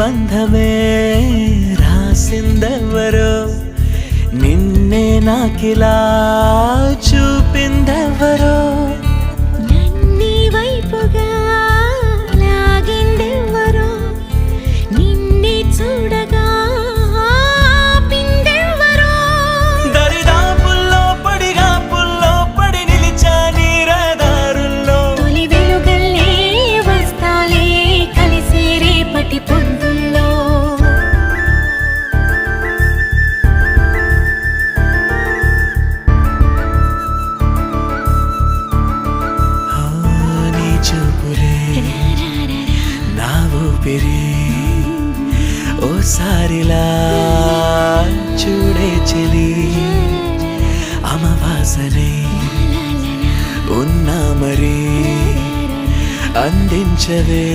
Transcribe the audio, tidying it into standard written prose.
బంధమే రాసిందెవరో నిన్నే నాకిలా చూపిందెవరో నన్ని వైపుగా లాగిందెవరో నిన్నే చూడగా ఆపిందెవరో దరిదాపుల్లో పడిగాపుల్లో పడి నిలిచా నీ రహదారుల్లో తొలి వెలుగల్లే వస్తాలే కలిసే రేపటి పొద్దుల్లో నీ చూపులే నా ఊపిరి ఓసారిలా చూడే చెలి అమవాసనే ఉన్నా మరి అందించవే